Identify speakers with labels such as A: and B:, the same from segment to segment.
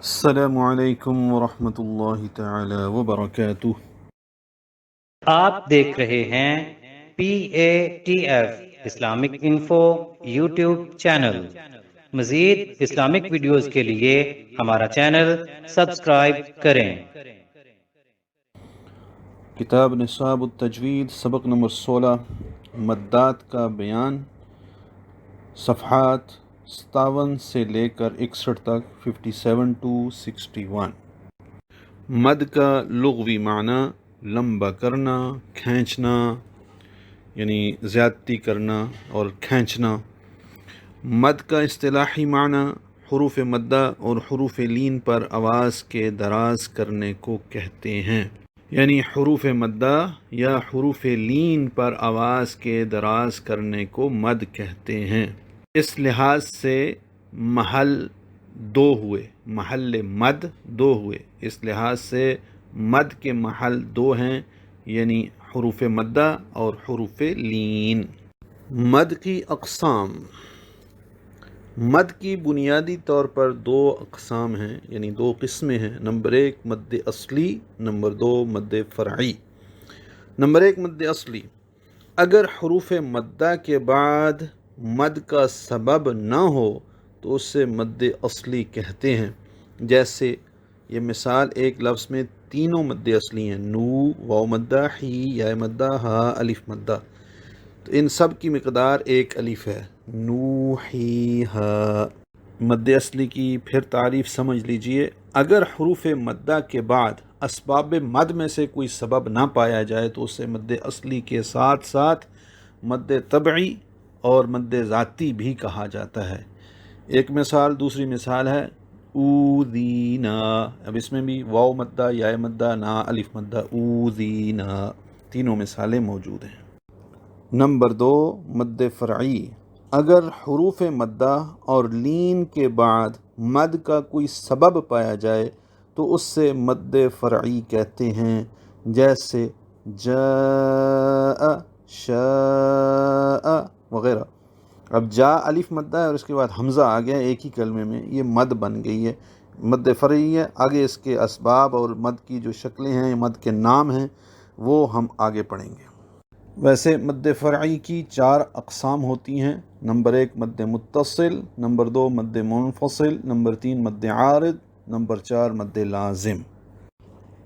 A: السلام علیکم ورحمۃ اللہ تعالی وبرکاتہ۔
B: آپ دیکھ رہے ہیں PATF Islamic info YouTube channel. مزید اسلامک ویڈیوز کے لیے ہمارا چینل سبسکرائب کریں۔
A: کتاب نصاب التجوید سبق نمبر 16 مدات کا بیان، صفحات 57 سے لے کر 61 تک، 57 to 61۔ مد کا لغوی معنی لمبا کرنا، کھینچنا، یعنی زیادتی کرنا اور کھینچنا۔ مد کا اصطلاحی معنی حروف مدہ اور حروف لین پر آواز کے دراز کرنے کو کہتے ہیں، یعنی حروف مدہ یا حروف لین پر آواز کے دراز کرنے کو مد کہتے ہیں۔ اس لحاظ سے محل دو ہوئے، محل مد دو ہوئے، اس لحاظ سے مد کے محل دو ہیں، یعنی حروف مدہ اور حروف لین۔ مد کی اقسام۔ مد کی بنیادی طور پر دو اقسام ہیں، یعنی دو قسمیں ہیں۔ نمبر ایک مد اصلی، نمبر دو مد فرعی۔ نمبر ایک مد اصلی، اگر حروف مدہ کے بعد مد کا سبب نہ ہو تو اس سے مد اصلی کہتے ہیں۔ جیسے یہ مثال ایک لفظ میں تینوں مد اصلی ہیں، نو، واو مدہ، ہی، یا مدہ، ہا، الف مدہ، تو ان سب کی مقدار ایک الف ہے، نو، ہی، ہا۔ مد اصلی کی پھر تعریف سمجھ لیجئے۔ اگر حروف مدہ کے بعد اسباب مد میں سے کوئی سبب نہ پایا جائے تو اسے مد اصلی کے ساتھ ساتھ مد طبعی اور مد ذاتی بھی کہا جاتا ہے۔ ایک مثال، دوسری مثال ہے اوذینا، اب اس میں بھی واو مدہ، یا مدہ، نا، الف مدہ، اوذینا، تینوں مثالیں موجود ہیں۔ نمبر دو مد فرعی، اگر حروف مدہ اور لین کے بعد مد کا کوئی سبب پایا جائے تو اس سے مد فرعی کہتے ہیں، جیسے جاء، شاء وغیرہ۔ اب جا الف مدہ ہے اور اس کے بعد حمزہ آ گیا ایک ہی کلمے میں، یہ مد بن گئی ہے، مد فرعی ہے۔ آگے اس کے اسباب اور مد کی جو شکلیں ہیں، مد کے نام ہیں، وہ ہم آگے پڑھیں گے۔ ویسے مد فرعی کی چار اقسام ہوتی ہیں۔ نمبر ایک مد متصل، نمبر دو مد منفصل، نمبر تین مد عارض، نمبر چار مد لازم۔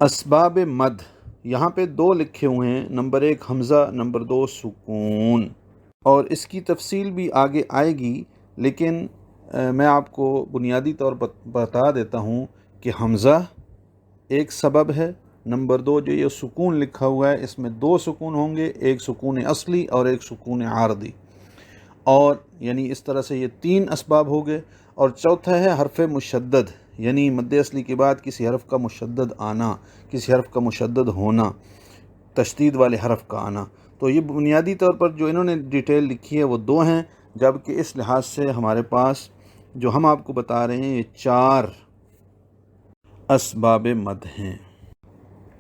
A: اسباب مد یہاں پہ دو لکھے ہوئے ہیں، نمبر ایک حمزہ، نمبر دو سکون، اور اس کی تفصیل بھی آگے آئے گی، لیکن میں آپ کو بنیادی طور پر بتا دیتا ہوں کہ حمزہ ایک سبب ہے۔ نمبر دو جو یہ سکون لکھا ہوا ہے، اس میں دو سکون ہوں گے، ایک سکون اصلی اور ایک سکون عارضی، اور یعنی اس طرح سے یہ تین اسباب ہو گئے۔ اور چوتھا ہے حرف مشدد، یعنی مد اصلی کے بعد کسی حرف کا مشدد آنا، کسی حرف کا مشدد ہونا، تشدید والے حرف کا آنا۔ تو یہ بنیادی طور پر جو انہوں نے ڈیٹیل لکھی ہے وہ دو ہیں، جبکہ اس لحاظ سے ہمارے پاس جو ہم آپ کو بتا رہے ہیں یہ چار اسباب مد ہیں۔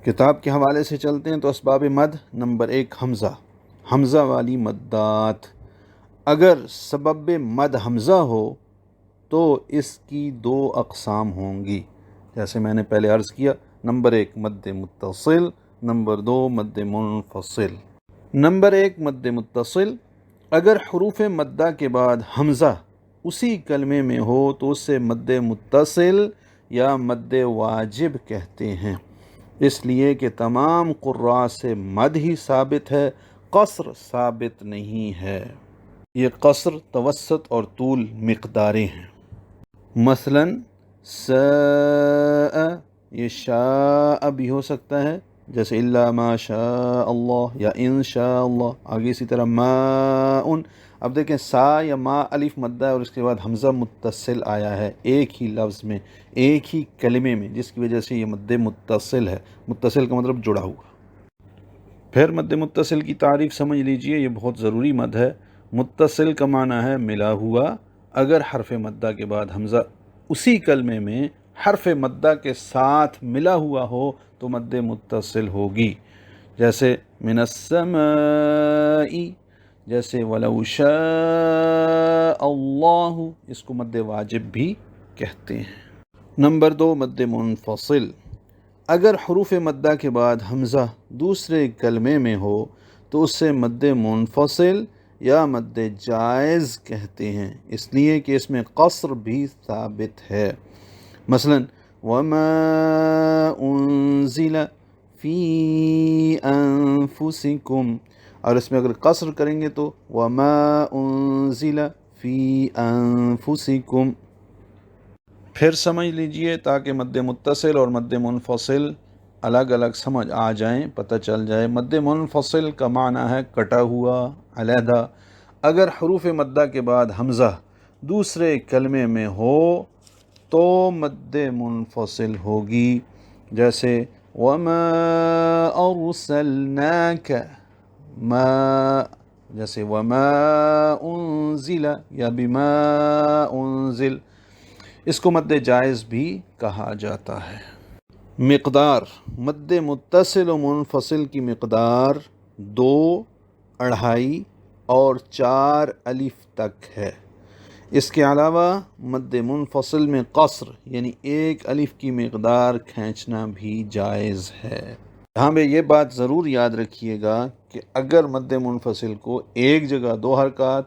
A: کتاب کے حوالے سے چلتے ہیں تو اسباب مد، نمبر ایک حمزہ، حمزہ والی مدات۔ اگر سبب مد حمزہ ہو تو اس کی دو اقسام ہوں گی، جیسے میں نے پہلے عرض کیا، نمبر ایک مد متصل، نمبر دو مد منفصل۔ نمبر ایک مد متصل، اگر حروف مدہ کے بعد حمزہ اسی کلمے میں ہو تو اسے مد متصل یا مد واجب کہتے ہیں، اس لیے کہ تمام قراء سے مد ہی ثابت ہے، قصر ثابت نہیں ہے۔ یہ قصر توسط اور طول مقداریں ہیں۔ مثلا ساء، یہ شاء بھی ہو سکتا ہے، جیسے الا ما شاء اللہ یا ان شاء اللہ۔ آگے اسی طرح ماء، اب دیکھیں سا یا ما الف مدہ ہے اور اس کے بعد حمزہ متصل آیا ہے ایک ہی لفظ میں، ایک ہی کلمے میں، جس کی وجہ سے یہ مد متصل ہے۔ متصل کا مطلب جڑا ہوا۔ پھر مد متصل کی تعریف سمجھ لیجئے، یہ بہت ضروری مد ہے۔ متصل کا معنی ہے ملا ہوا۔ اگر حرف مدہ کے بعد حمزہ اسی کلمے میں حرف مدہ کے ساتھ ملا ہوا ہو تو مد متصل ہوگی، جیسے من السماء، جیسے ولو شاء اللہ، اس کو مد واجب بھی کہتے ہیں۔ نمبر 2 مد منفصل، اگر حروف مدہ کے بعد حمزہ دوسرے کلمے میں ہو تو اسے مد منفصل یا مد جائز کہتے ہیں، اس لیے کہ اس میں قصر بھی ثابت ہے۔ مثلا وما انزل فی انفسکم، اور اس میں اگر قصر کریں گے تو وما انزل فی انفسکم۔ پھر سمجھ لیجئے تاکہ مد متصل اور مد منفصل الگ الگ سمجھ آ جائیں، پتہ چل جائے۔ مد منفصل کا معنی ہے کٹا ہوا، علیحدہ۔ اگر حروف مدہ کے بعد حمزہ دوسرے کلمے میں ہو تو مد منفصل ہوگی، جیسے وما ارسلناک، ما، جیسے وما انزل یا بما انزل، اس کو مد جائز بھی کہا جاتا ہے۔ مقدار، مد متصل و منفصل کی مقدار 2، 2.5 اور 4 الف تک ہے۔ اس کے علاوہ مد منفصل میں قصر یعنی 1 الف کی مقدار کھینچنا بھی جائز ہے۔ یہاں پہ یہ بات ضرور یاد رکھیے گا کہ اگر مد منفصل کو ایک جگہ 2 حرکات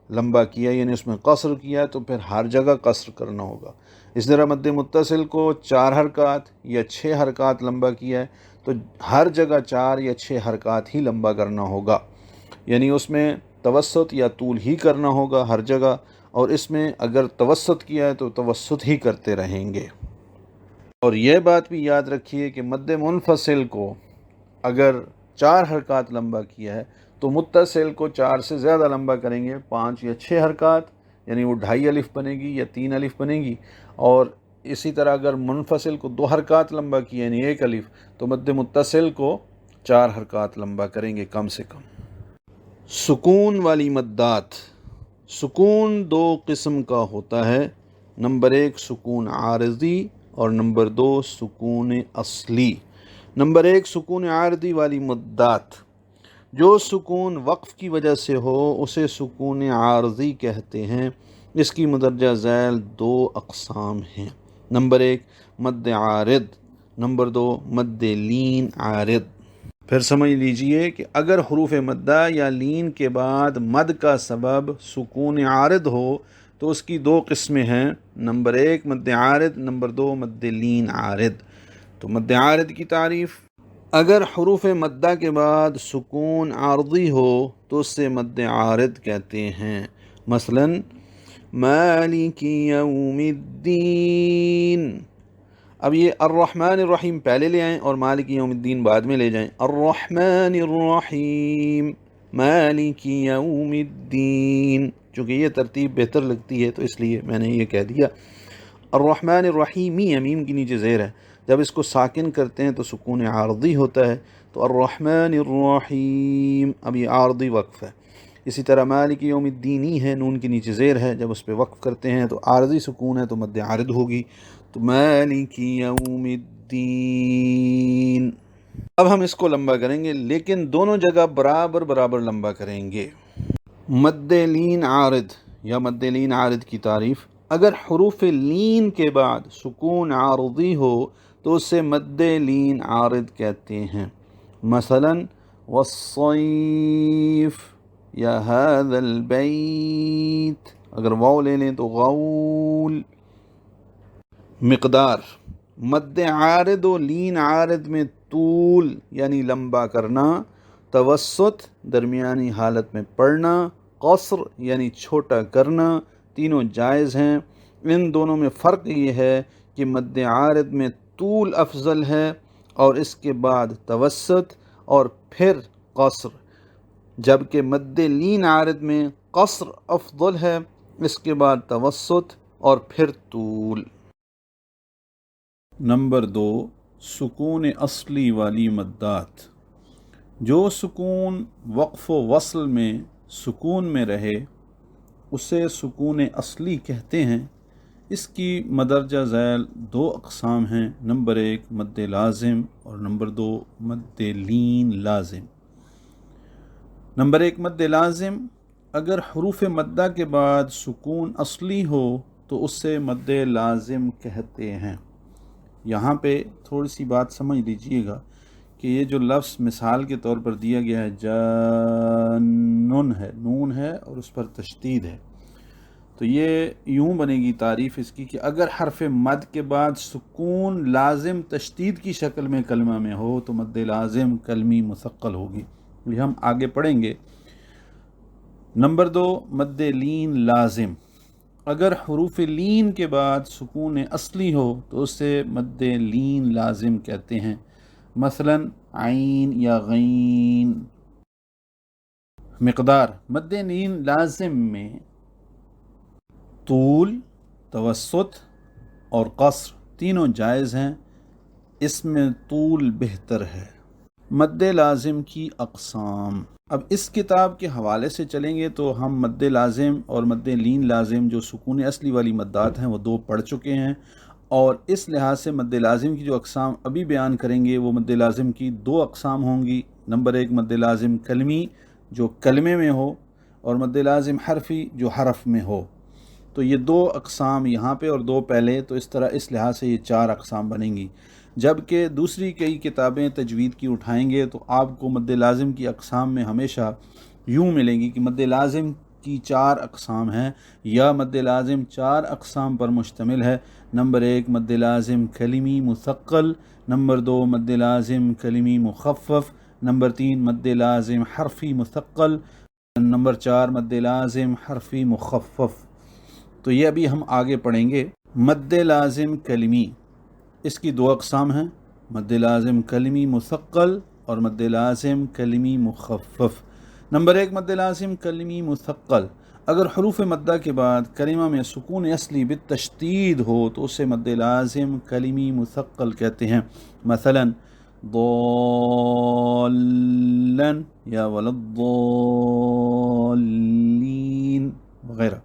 A: لمبا کیا یعنی اس میں قصر کیا تو پھر ہر جگہ قصر کرنا ہوگا۔ اس طرح مد متصل کو 4 حرکات یا 6 حرکات لمبا کیا ہے تو ہر جگہ 4 یا 6 حرکات ہی لمبا کرنا ہوگا، یعنی اس میں توسط یا طول ہی کرنا ہوگا ہر جگہ، اور اس میں اگر توسط کیا ہے تو توسط ہی کرتے رہیں گے۔ اور یہ بات بھی یاد رکھیے کہ مد منفصل کو اگر 4 حرکات لمبا کیا ہے تو متصل کو 4 سے زیادہ لمبا کریں گے، 5 یا 6 حرکات، یعنی وہ 2.5 الف بنے گی یا 3 الف بنے گی۔ اور اسی طرح اگر منفصل کو 2 حرکات لمبا کیا یعنی 1 الف تو مد متصل کو 4 حرکات لمبا کریں گے کم سے کم۔ سکون والی مدات، سکون 2 قسم کا ہوتا ہے، نمبر 1 سکون عارضی اور نمبر 2 سکون اصلی۔ نمبر 1 سکون عارضی والی مدات، جو سکون وقف کی وجہ سے ہو اسے سکون عارضی کہتے ہیں۔ اس کی مدرجہ ذیل 2 اقسام ہیں، نمبر 1 مد عارض، نمبر 2 مد لین عارض۔ پھر سمجھ لیجئے کہ اگر حروف مدہ یا لین کے بعد مد کا سبب سکون عارض ہو تو اس کی 2 قسمیں ہیں، نمبر 1 مد عارض، نمبر 2 مد لین عارض۔ تو مد عارض کی تعریف، اگر حروف مدہ کے بعد سکون عارضی ہو تو اس سے مد عارض کہتے ہیں۔ مثلا مالک یوم الدین، اب یہ الرحمن الرحیم پہلے لے آئیں اور مالک یوم الدین بعد میں لے جائیں۔ الرحمن الرحیم مالک یوم الدین، چونکہ یہ ترتیب بہتر لگتی ہے تو اس لیے میں نے یہ کہہ دیا۔ الرحمن الرحیمی میم کی نیچے زیر ہے، جب اس کو ساکن کرتے ہیں تو سکون عارضی ہوتا ہے، تو الرحمن الرحیم، اب یہ عارضی وقف ہے۔ اسی طرح مالک یوم الدینی ہے، نون کی نیچے زیر ہے، جب اس پہ وقف کرتے ہیں تو عارضی سکون ہے تو مد عارض ہوگی، تو مالک یوم الدین۔ اب ہم اس کو لمبا کریں گے لیکن دونوں جگہ برابر برابر لمبا کریں گے۔ مد لین عارض یا مد لین عارض کی تعریف، اگر حروف لین کے بعد سکون عارضی ہو تو اسے مد لین عارض کہتے ہیں۔ مثلا والصیف یا هذا البیت، اگر واو لے لیں تو غول۔ مقدار، مد عارض و لین عارض میں طول یعنی لمبا کرنا، توسط درمیانی حالت میں پڑھنا، قصر یعنی چھوٹا کرنا، تینوں جائز ہیں۔ ان دونوں میں فرق یہ ہے کہ مد عارض میں طول افضل ہے اور اس کے بعد توسط اور پھر قصر، جبکہ مد لین عارض میں قصر افضل ہے، اس کے بعد توسط اور پھر طول۔ نمبر 2 سکون اصلی والی مدات، جو سکون وقف و وصل میں سکون میں رہے اسے سکون اصلی کہتے ہیں۔ اس کی مدرجہ ذیل 2 اقسام ہیں، نمبر 1 مد لازم اور نمبر 2 مد لین لازم۔ نمبر 1 مد لازم، اگر حروف مدہ کے بعد سکون اصلی ہو تو اس سے مد لازم کہتے ہیں۔ یہاں پہ تھوڑی سی بات سمجھ لیجئے گا کہ یہ جو لفظ مثال کے طور پر دیا گیا ہے جانن ہے، نون ہے اور اس پر تشدید ہے، تو یہ یوں بنے گی تعریف اس کی کہ اگر حرف مد کے بعد سکون لازم تشدید کی شکل میں کلمہ میں ہو تو مد لازم کلمی مثقل ہوگی۔ یہ ہم آگے پڑھیں گے۔ نمبر 2، مد لین لازم۔ اگر حروف لین کے بعد سکون اصلی ہو تو اسے مد لین لازم کہتے ہیں، مثلا عین یا غین۔ مقدار مد لین لازم میں طول، توسط اور قصر تینوں جائز ہیں، اس میں طول بہتر ہے۔ مد لازم کی اقسام، اب اس کتاب کے حوالے سے چلیں گے تو ہم مد لازم اور مد لین لازم جو سکون اصلی والی مدات ہیں وہ 2 پڑھ چکے ہیں، اور اس لحاظ سے مد لازم کی جو اقسام ابھی بیان کریں گے وہ مد لازم کی 2 اقسام ہوں گی۔ نمبر 1 مد لازم کلمی جو کلمے میں ہو، اور مد لازم حرفی جو حرف میں ہو۔ تو یہ 2 اقسام یہاں پہ اور 2 پہلے، تو اس طرح اس لحاظ سے یہ 4 اقسام بنیں گی۔ جبکہ دوسری کئی کتابیں تجوید کی اٹھائیں گے تو آپ کو مد لازم کی اقسام میں ہمیشہ یوں ملیں گی کہ مد لازم کی 4 اقسام ہیں، یا مد لازم 4 اقسام پر مشتمل ہے۔ نمبر 1 مد لازم کلمی مثقل، نمبر 2 مد لازم کلمی مخفف، نمبر 3 مد لازم حرفی مثقل، نمبر 4 مد لازم حرفی مخفف۔ تو یہ ابھی ہم آگے پڑھیں گے۔ مد لازم کلمی، اس کی 2 اقسام ہیں، مد لازم کلمی مثقل اور مد لازم کلمی مخفف۔ نمبر 1 مد لازم کلمی مثقل، اگر حروف مدہ کے بعد کلمہ میں سکون اصلی بالتشدید ہو تو اسے مد لازم کلمی مثقل کہتے ہیں، مثلا ضالن یا ولضالین وغیرہ۔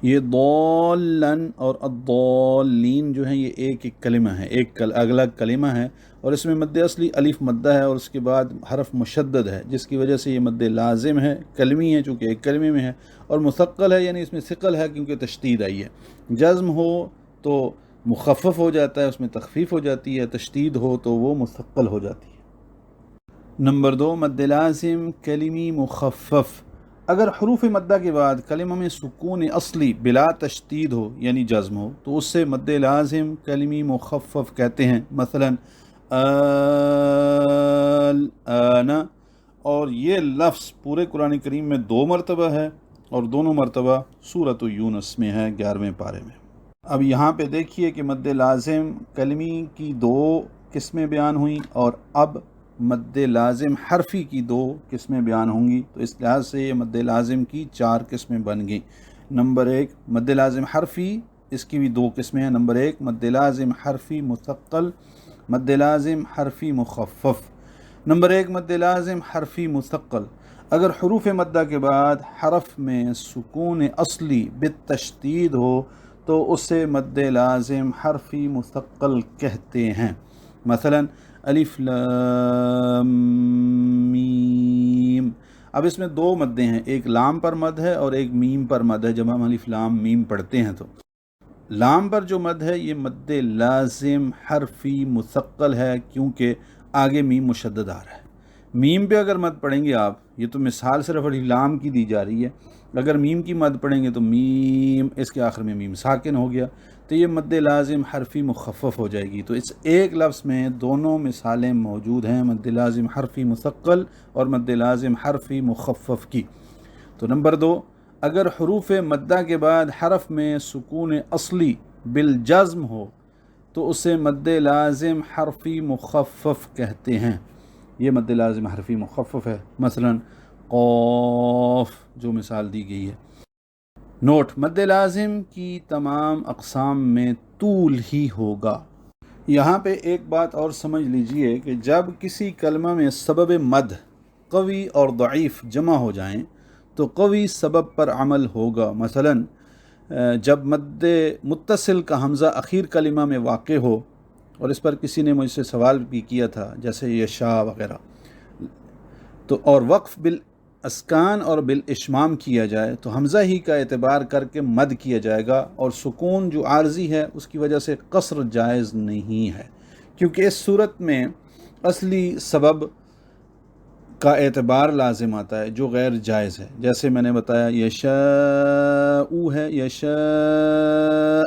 A: یہ ضالن اور الضالین جو ہیں یہ ایک کلمہ ہے، ایک الگ کلمہ ہے، اور اس میں مد اصلی الف مدہ ہے اور اس کے بعد حرف مشدد ہے، جس کی وجہ سے یہ مد لازم ہے، کلمی ہے چونکہ ایک کلمے میں ہے، اور مثقل ہے یعنی اس میں ثقل ہے کیونکہ تشدید آئی ہے۔ جزم ہو تو مخفف ہو جاتا ہے، اس میں تخفیف ہو جاتی ہے، تشدید ہو تو وہ مثقل ہو جاتی ہے۔ نمبر 2 مد لازم کلمی مخفف، اگر حروف مدہ کے بعد کلمہ میں سکون اصلی بلا تشدید ہو یعنی جزم ہو تو اس سے مد لازم کلمی مخفف کہتے ہیں، مثلا الآن، اور یہ لفظ پورے قرآن کریم میں 2 مرتبہ ہے اور دونوں مرتبہ سورۃ یونس میں ہے 11ویں پارے میں۔ اب یہاں پہ دیکھیے کہ مد لازم کلمی کی 2 قسمیں بیان ہوئیں اور اب مد لازم حرفی کی 2 قسمیں بیان ہوں گی، تو اس لحاظ سے یہ مد لازم کی 4 قسمیں بن گئیں۔ نمبر 1 مد لازم حرفی، اس کی بھی 2 قسمیں ہیں، نمبر 1 مد لازم حرفی مثقل، مد لازم حرفی مخفف۔ نمبر 1 مد لازم حرفی مثقل، اگر حروف مدہ کے بعد حرف میں سکون اصلی بالتشدید ہو تو اسے مد لازم حرفی مثقل کہتے ہیں، مثلا الف لام میم۔ اب اس میں 2 مدیں ہیں، ایک لام پر مد ہے اور ایک میم پر مد ہے۔ جب ہم الف لام میم پڑھتے ہیں تو لام پر جو مد ہے یہ مد لازم حرفی مثقل ہے کیونکہ آگے میم مشدد آ رہا ہے۔ میم پہ اگر مد پڑھیں گے آپ، یہ تو مثال صرف الف لام کی دی جا رہی ہے، اگر میم کی مد پڑھیں گے تو میم، اس کے آخر میں میم ساکن ہو گیا تو یہ مد لازم حرفی مخفف ہو جائے گی۔ تو اس ایک لفظ میں دونوں مثالیں موجود ہیں، مد لازم حرفی مثقل اور مد لازم حرفی مخفف کی۔ تو نمبر 2 اگر حروف مدہ کے بعد حرف میں سکون اصلی بالجزم ہو تو اسے مد لازم حرفی مخفف کہتے ہیں، یہ مد لازم حرفی مخفف ہے، مثلا قاف جو مثال دی گئی ہے۔ نوٹ: مد لازم کی تمام اقسام میں طول ہی ہوگا۔ یہاں پہ ایک بات اور سمجھ لیجئے کہ جب کسی کلمہ میں سبب مد قوی اور ضعیف جمع ہو جائیں تو قوی سبب پر عمل ہوگا، مثلا جب مد متصل کا حمزہ اخیر کلمہ میں واقع ہو، اور اس پر کسی نے مجھ سے سوال بھی کیا تھا جیسے یشاء وغیرہ، تو اور وقف اسکان اور بالاشمام کیا جائے تو حمزہ ہی کا اعتبار کر کے مد کیا جائے گا، اور سکون جو عارضی ہے اس کی وجہ سے قصر جائز نہیں ہے، کیونکہ اس صورت میں اصلی سبب کا اعتبار لازم آتا ہے جو غیر جائز ہے۔ جیسے میں نے بتایا یشاء ہے، یشاء،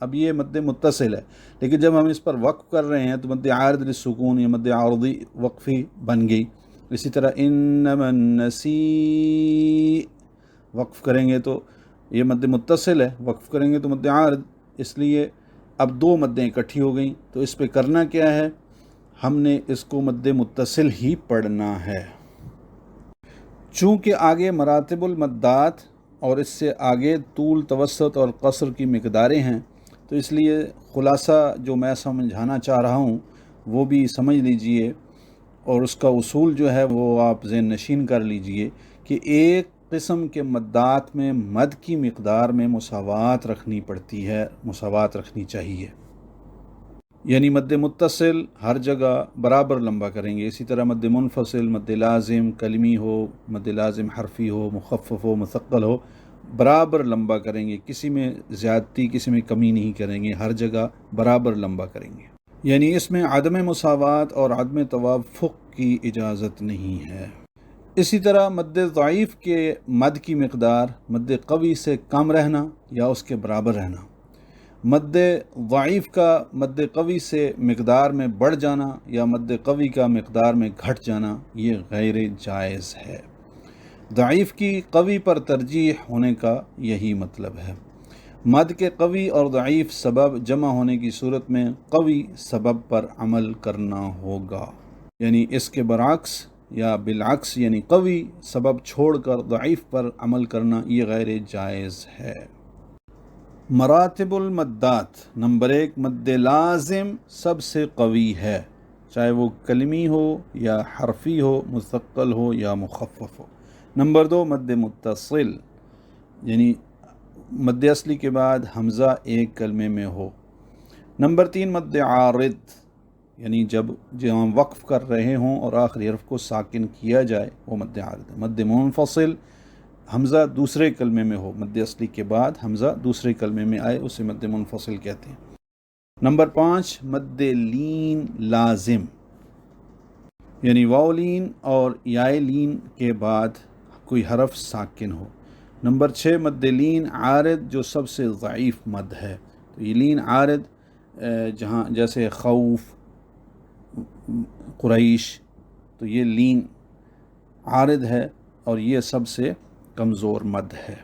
A: اب یہ مد متصل ہے، لیکن جب ہم اس پر وقف کر رہے ہیں تو مد عارض للسکون یا مد عارضی وقفی بن گئی۔ اسی طرح انما النسیء، وقف کریں گے تو یہ مد متصل ہے، وقف کریں گے تو مد عارض، اس لیے اب دو مدیں اکٹھی ہو گئیں، تو اس پہ کرنا کیا ہے، ہم نے اس کو مد متصل ہی پڑھنا ہے۔ چونکہ آگے مراتب المدات اور اس سے آگے طول، توسط اور قصر کی مقداریں ہیں، تو اس لیے خلاصہ جو میں سمجھانا چاہ رہا ہوں وہ بھی سمجھ لیجئے، اور اس کا اصول جو ہے وہ آپ ذہن نشین کر لیجئے کہ ایک قسم کے مدات میں مد کی مقدار میں مساوات رکھنی پڑتی ہے، مساوات رکھنی چاہیے، یعنی مد متصل ہر جگہ برابر لمبا کریں گے، اسی طرح مد منفصل، مد لازم کلمی ہو، مد لازم حرفی ہو، مخفف ہو، مثقل ہو، برابر لمبا کریں گے، کسی میں زیادتی کسی میں کمی نہیں کریں گے، ہر جگہ برابر لمبا کریں گے، یعنی اس میں عدم مساوات اور عدم توافق کی اجازت نہیں ہے۔ اسی طرح مد ضعیف کے مد کی مقدار مد قوی سے کم رہنا یا اس کے برابر رہنا، مد ضعیف کا مد قوی سے مقدار میں بڑھ جانا یا مد قوی کا مقدار میں گھٹ جانا، یہ غیر جائز ہے۔ ضعیف کی قوی پر ترجیح ہونے کا یہی مطلب ہے۔ مد کے قوی اور ضعیف سبب جمع ہونے کی صورت میں قوی سبب پر عمل کرنا ہوگا، یعنی اس کے برعکس یا بالعکس، یعنی قوی سبب چھوڑ کر ضعیف پر عمل کرنا یہ غیر جائز ہے۔ مراتب المدات، نمبر 1، مد لازم سب سے قوی ہے، چاہے وہ کلمی ہو یا حرفی ہو، مثقل ہو یا مخفف ہو۔ نمبر 2، مد متصل، یعنی مد اصلی کے بعد حمزہ ایک کلمے میں ہو۔ نمبر 3، مد عارض، یعنی جب ہم وقف کر رہے ہوں اور آخری حرف کو ساکن کیا جائے وہ مد عارض ہے۔ مد منفصل، حمزہ دوسرے کلمے میں ہو، مد اصلی کے بعد حمزہ دوسرے کلمے میں آئے، اسے مد منفصل کہتے ہیں۔ نمبر 5، مد لین لازم، یعنی واو لین اور یائے لین کے بعد کوئی حرف ساکن ہو۔ نمبر 6، مد لین عارض جو سب سے ضعیف مد ہے، تو یہ لین عارض جہاں جیسے خوف، قریش، تو یہ لین عارض ہے اور یہ سب سے کمزور مد ہے۔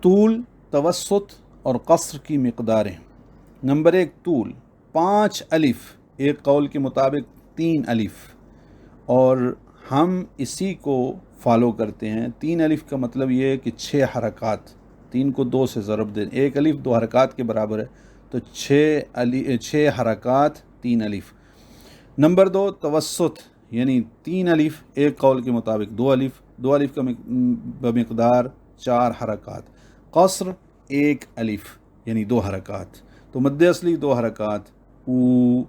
A: طول، توسط اور قصر کی مقداریں۔ نمبر 1، طول 5 الف، ایک قول کے مطابق 3 الف، اور ہم اسی کو فالو کرتے ہیں۔ 3 الف کا مطلب یہ ہے کہ 6 حرکات، 3 کو 2 سے ضرب دیں، 1 الف 2 حرکات کے برابر ہے، تو 6 حرکات 3 الف۔ نمبر 2، توسط، یعنی 3 الف، ایک قول کے مطابق 2 الف، 2 الف کا بمقدار 4 حرکات۔ قصر 1 الف، یعنی 2 حرکات، تو مد اصلی 2 حرکات او،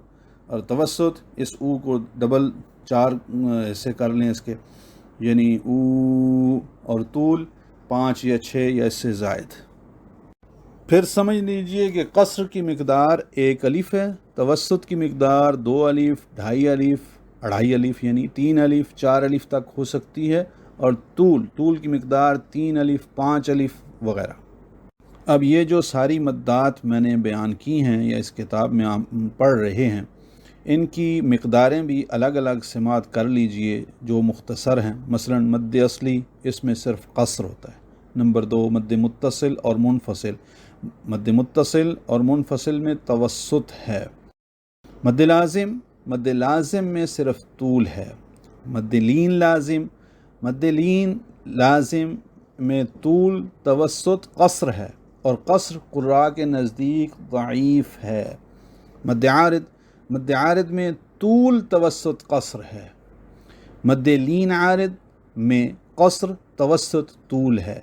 A: اور توسط اس او کو ڈبل 4 حصے کر لیں اس کے، یعنی او، اور طول 5 یا 6 یا اس سے زائد۔ پھر سمجھ لیجئے کہ قصر کی مقدار 1 الف ہے، توسط کی مقدار 2 الف، 2.5 الف، 2.5 الف، یعنی 3 الف، 4 الف تک ہو سکتی ہے، اور طول کی مقدار 3 الف، 5 الف وغیرہ۔ اب یہ جو ساری مدات میں نے بیان کی ہیں یا اس کتاب میں آپ پڑھ رہے ہیں، ان کی مقداریں بھی الگ الگ سماعت کر لیجئے جو مختصر ہیں۔ مثلا مد اصلی، اس میں صرف قصر ہوتا ہے۔ نمبر 2، مد متصل اور منفصل، مد متصل اور منفصل میں توسط ہے۔ مد لازم میں صرف طول ہے۔ مد لین لازم میں طول، توسط، قصر ہے، اور قصر قراء کے نزدیک ضعیف ہے۔ مد عارض میں طول، توسط، قصر ہے۔ مد لین عارض میں قصر، توسط، طول ہے۔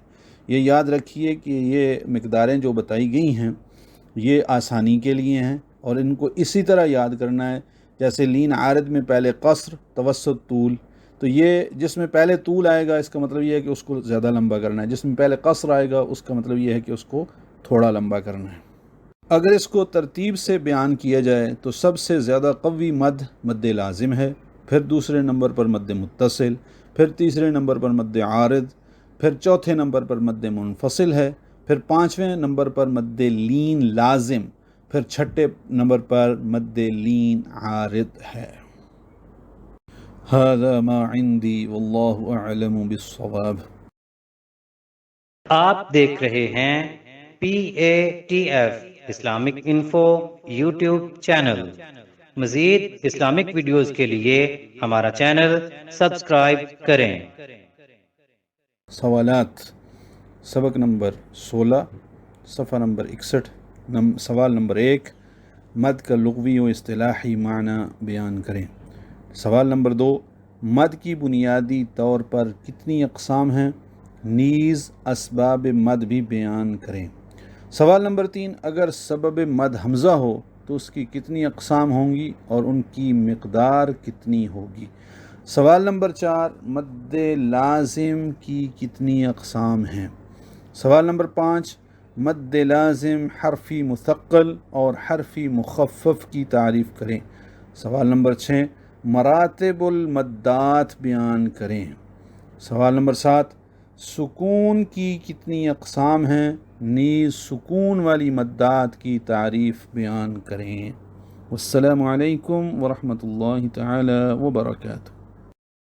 A: یہ یاد رکھیے کہ یہ مقداریں جو بتائی گئی ہیں یہ آسانی کے لیے ہیں، اور ان کو اسی طرح یاد کرنا ہے جیسے لین عارض میں پہلے قصر، توسط، طول، تو یہ جس میں پہلے طول آئے گا اس کا مطلب یہ ہے کہ اس کو زیادہ لمبا کرنا ہے، جس میں پہلے قصر آئے گا اس کا مطلب یہ ہے کہ اس کو تھوڑا لمبا کرنا ہے۔ اگر اس کو ترتیب سے بیان کیا جائے تو سب سے زیادہ قوی مد مد لازم ہے، پھر دوسرے نمبر پر مد متصل، پھر تیسرے نمبر پر مد عارض، پھر چوتھے نمبر پر مد منفصل ہے، پھر پانچویں نمبر پر مد لین لازم، پھر چھٹے نمبر پر مد لین عارض ہے۔ هذا ما عندي والله اعلم بالصواب۔
B: آپ دیکھ رہے ہیں PATF Islamic info YouTube channel. مزید اسلامک ویڈیوز کے لیے ہمارا چینل سبسکرائب کریں۔
A: سوالات، سبق نمبر 16، صفحہ نمبر 61، سوال نمبر 1، مد کا لغوی و اصطلاحی معنی بیان کریں۔ سوال نمبر 2، مد کی بنیادی طور پر کتنی اقسام ہیں، نیز اسباب مد بھی بیان کریں۔ سوال نمبر 3، اگر سبب مد حمزہ ہو تو اس کی کتنی اقسام ہوں گی اور ان کی مقدار کتنی ہوگی۔ سوال نمبر 4، مد لازم کی کتنی اقسام ہیں۔ سوال نمبر 5، مد لازم حرفی مثقل اور حرفی مخفف کی تعریف کریں۔ سوال نمبر 6، مراتب المدات بیان کریں۔ سوال نمبر 7، سکون کی کتنی اقسام ہیں، نیز سکون والی مدات کی تعریف بیان کریں۔ والسلام علیکم ورحمۃ اللہ تعالی وبرکاتہ۔